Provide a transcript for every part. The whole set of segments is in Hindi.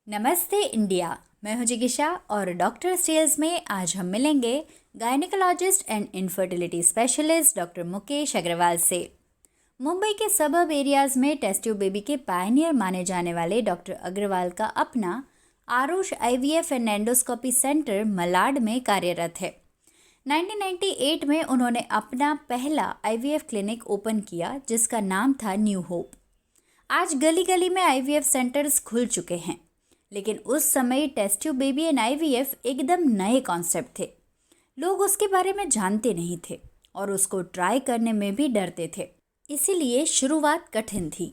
नमस्ते इंडिया। मैं हूं जिगिशा और डॉक्टर टेल्स में आज हम मिलेंगे gynaecologist and infertility specialist doctor Mukesh Agarwal से। मुंबई के सबब एरियाज में टेस्ट ट्यूब बेबी के पायनियर माने जाने वाले डॉक्टर अग्रवाल का अपना Aarush IVF and endoscopy centre Malad में कार्यरत है। 1998 में उन्होंने अपना पहला आईवीएफ क्लिनिक ओपन किया जिसका नाम था न्यू होप। आज गली गली में आईवीएफ सेंटर्स खुल चुके हैं, लेकिन उस समय test tube baby and IVF एकदम नए कॉन्सेप्ट थे। लोग उसके बारे में जानते नहीं थे और उसको ट्राई करने में भी डरते थे, इसीलिए शुरुआत कठिन थी।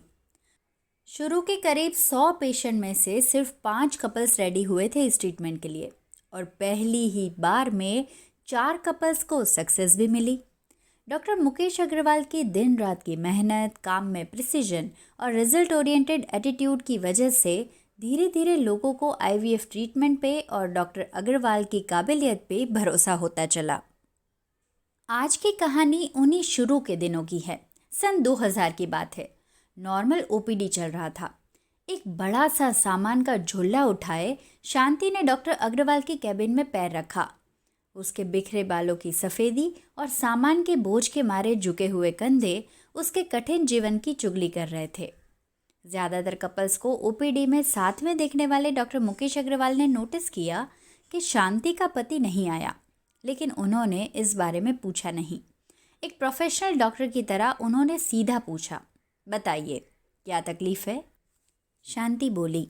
शुरू के करीब 100 पेशेंट में से सिर्फ 5 कपल्स रेडी हुए थे इस ट्रीटमेंट के लिए और पहली ही बार में 4 कपल्स को सक्सेस भी मिली। डॉक्टर मुकेश अग्रवाल की दिन रात की मेहनत, काम में प्रिसीजन और रिजल्ट ओरिएंटेड एटीट्यूड की वजह से धीरे धीरे लोगों को आईवीएफ ट्रीटमेंट पे और डॉक्टर अग्रवाल की काबिलियत पे भरोसा होता चला। आज की कहानी उन्हीं शुरू के दिनों की है। सन 2000 की बात है। नॉर्मल ओपीडी चल रहा था। एक बड़ा सा सामान का झोला उठाए शांति ने डॉक्टर अग्रवाल के कैबिन में पैर रखा। उसके बिखरे बालों की सफ़ेदी और सामान के बोझ के मारे झुके हुए कंधे उसके कठिन जीवन की चुगली कर रहे थे। ज़्यादातर कपल्स को ओपीडी में साथ में देखने वाले डॉक्टर मुकेश अग्रवाल ने नोटिस किया कि शांति का पति नहीं आया, लेकिन उन्होंने इस बारे में पूछा नहीं। एक प्रोफेशनल डॉक्टर की तरह उन्होंने सीधा पूछा, बताइए क्या तकलीफ़ है? शांति बोली,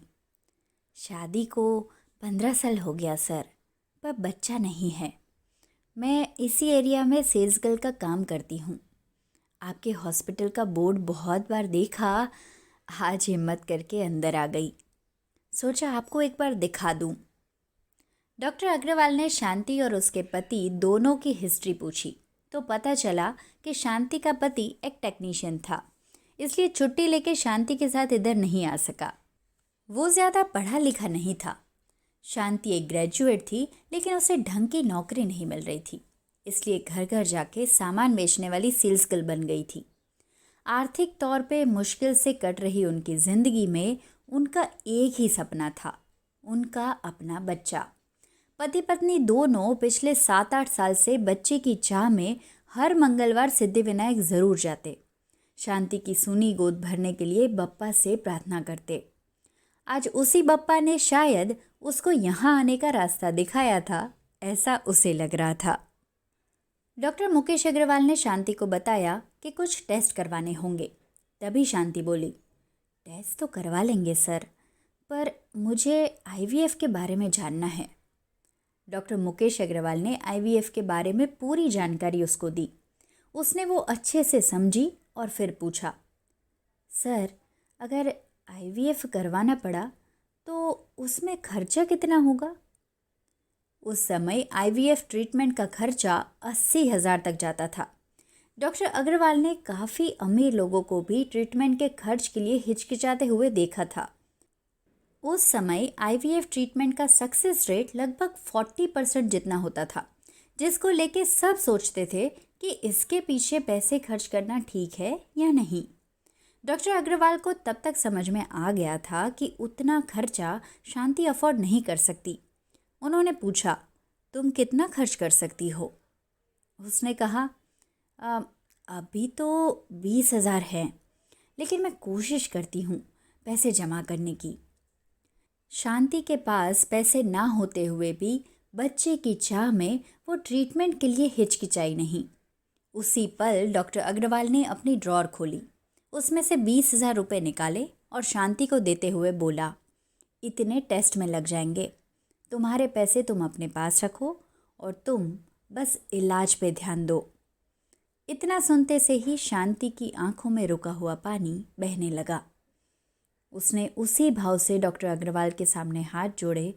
शादी को 15 साल हो गया सर, पर बच्चा नहीं है। मैं इसी एरिया में सेल्स गर्ल का काम करती हूँ। आपके हॉस्पिटल का बोर्ड बहुत बार देखा, आज हिम्मत करके अंदर आ गई। सोचा आपको एक बार दिखा दूं। डॉक्टर अग्रवाल ने शांति और उसके पति दोनों की हिस्ट्री पूछी तो पता चला कि शांति का पति एक टेक्नीशियन था, इसलिए छुट्टी लेके शांति के साथ इधर नहीं आ सका। वो ज़्यादा पढ़ा लिखा नहीं था। शांति एक ग्रेजुएट थी, लेकिन उसे ढंग की नौकरी नहीं मिल रही थी, इसलिए घर घर जाके सामान बेचने वाली सेल्स गर्ल बन गई थी। आर्थिक तौर पे मुश्किल से कट रही उनकी ज़िंदगी में उनका एक ही सपना था, उनका अपना बच्चा। पति पत्नी दोनों पिछले 7-8 साल से बच्चे की चाह में हर मंगलवार सिद्धिविनायक ज़रूर जाते। शांति की सूनी गोद भरने के लिए बप्पा से प्रार्थना करते। आज उसी बप्पा ने शायद उसको यहाँ आने का रास्ता दिखाया था, ऐसा उसे लग रहा था। डॉक्टर मुकेश अग्रवाल ने शांति को बताया कि कुछ टेस्ट करवाने होंगे। तभी शांति बोली, टेस्ट तो करवा लेंगे सर, पर मुझे आईवीएफ के बारे में जानना है। डॉक्टर मुकेश अग्रवाल ने आईवीएफ के बारे में पूरी जानकारी उसको दी। उसने वो अच्छे से समझी और फिर पूछा, सर अगर आईवीएफ करवाना पड़ा तो उसमें खर्चा कितना होगा? उस समय आईवीएफ ट्रीटमेंट का खर्चा 80,000 तक जाता था। डॉक्टर अग्रवाल ने काफ़ी अमीर लोगों को भी ट्रीटमेंट के खर्च के लिए हिचकिचाते हुए देखा था। उस समय आईवीएफ ट्रीटमेंट का सक्सेस रेट लगभग 40% जितना होता था, जिसको लेके सब सोचते थे कि इसके पीछे पैसे खर्च करना ठीक है या नहीं। डॉक्टर अग्रवाल को तब तक समझ में आ गया था कि उतना खर्चा शांति अफोर्ड नहीं कर सकती। उन्होंने पूछा, तुम कितना खर्च कर सकती हो? उसने कहा, अभी तो 20,000 है, लेकिन मैं कोशिश करती हूँ पैसे जमा करने की। शांति के पास पैसे ना होते हुए भी बच्चे की चाह में वो ट्रीटमेंट के लिए हिचकिचाई नहीं। उसी पल डॉक्टर अग्रवाल ने अपनी ड्रॉर खोली, उसमें से 20,000 रुपये निकाले और शांति को देते हुए बोला, इतने टेस्ट में लग जाएंगे, तुम्हारे पैसे तुम अपने पास रखो और तुम बस इलाज पे ध्यान दो। इतना सुनते से ही शांति की आंखों में रुका हुआ पानी बहने लगा। उसने उसी भाव से डॉक्टर अग्रवाल के सामने हाथ जोड़े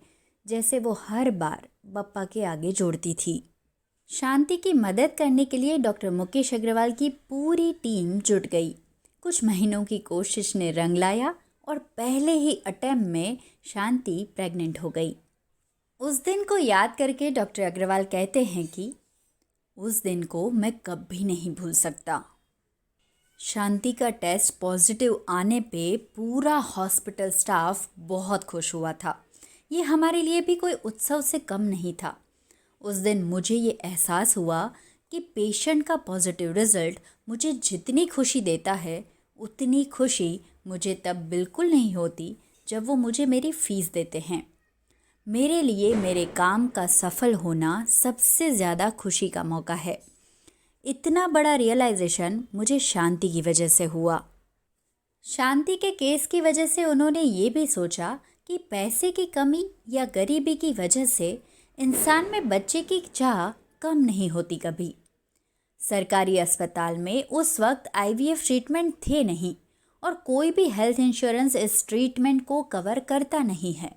जैसे वो हर बार बप्पा के आगे जोड़ती थी। शांति की मदद करने के लिए डॉक्टर मुकेश अग्रवाल की पूरी टीम जुट गई। कुछ महीनों की कोशिश ने रंग लाया और पहले ही अटेम्प्ट में शांति प्रेग्नेंट हो गई। उस दिन को याद करके डॉक्टर अग्रवाल कहते हैं कि उस दिन को मैं कभी नहीं भूल सकता। शांति का टेस्ट पॉजिटिव आने पे पूरा हॉस्पिटल स्टाफ बहुत खुश हुआ था। ये हमारे लिए भी कोई उत्सव से कम नहीं था। उस दिन मुझे ये एहसास हुआ कि पेशेंट का पॉजिटिव रिजल्ट मुझे जितनी खुशी देता है उतनी खुशी मुझे तब बिल्कुल नहीं होती जब वो मुझे मेरी फ़ीस देते हैं। मेरे लिए मेरे काम का सफल होना सबसे ज़्यादा खुशी का मौका है। इतना बड़ा रियलाइजेशन मुझे शांति की वजह से हुआ। शांति के केस की वजह से उन्होंने ये भी सोचा कि पैसे की कमी या गरीबी की वजह से इंसान में बच्चे की चाह कम नहीं होती कभी। सरकारी अस्पताल में उस वक्त आईवीएफ ट्रीटमेंट थे नहीं और कोई भी हेल्थ इंश्योरेंस इस ट्रीटमेंट को कवर करता नहीं है।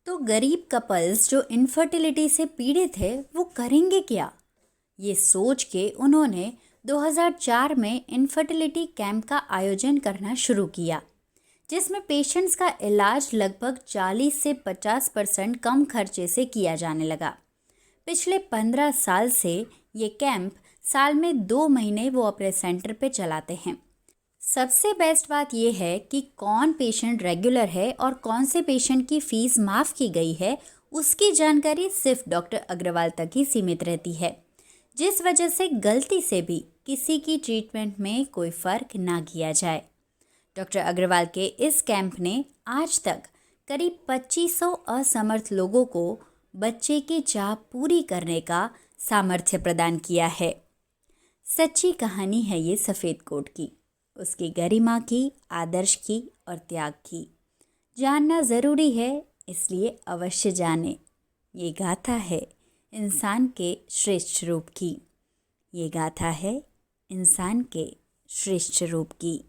तो गरीब कपल्स जो इनफर्टिलिटी से पीड़ित है वो करेंगे क्या? ये सोच के उन्होंने 2004 में इनफर्टिलिटी कैंप का आयोजन करना शुरू किया, जिसमें पेशेंट्स का इलाज लगभग 40 से 50% कम खर्चे से किया जाने लगा। पिछले 15 साल से ये कैंप साल में 2 महीने वो अपने सेंटर पे चलाते हैं। सबसे बेस्ट बात यह है कि कौन पेशेंट रेगुलर है और कौन से पेशेंट की फ़ीस माफ़ की गई है उसकी जानकारी सिर्फ डॉक्टर अग्रवाल तक ही सीमित रहती है, जिस वजह से गलती से भी किसी की ट्रीटमेंट में कोई फ़र्क ना किया जाए। डॉक्टर अग्रवाल के इस कैंप ने आज तक करीब 2500 असमर्थ लोगों को बच्चे की चाह पूरी करने का सामर्थ्य प्रदान किया है। सच्ची कहानी है ये सफ़ेद कोट की, उसकी गरिमा की, आदर्श की और त्याग की। जानना ज़रूरी है, इसलिए अवश्य जाने। ये गाथा है इंसान के श्रेष्ठ रूप की। ये गाथा है इंसान के श्रेष्ठ रूप की।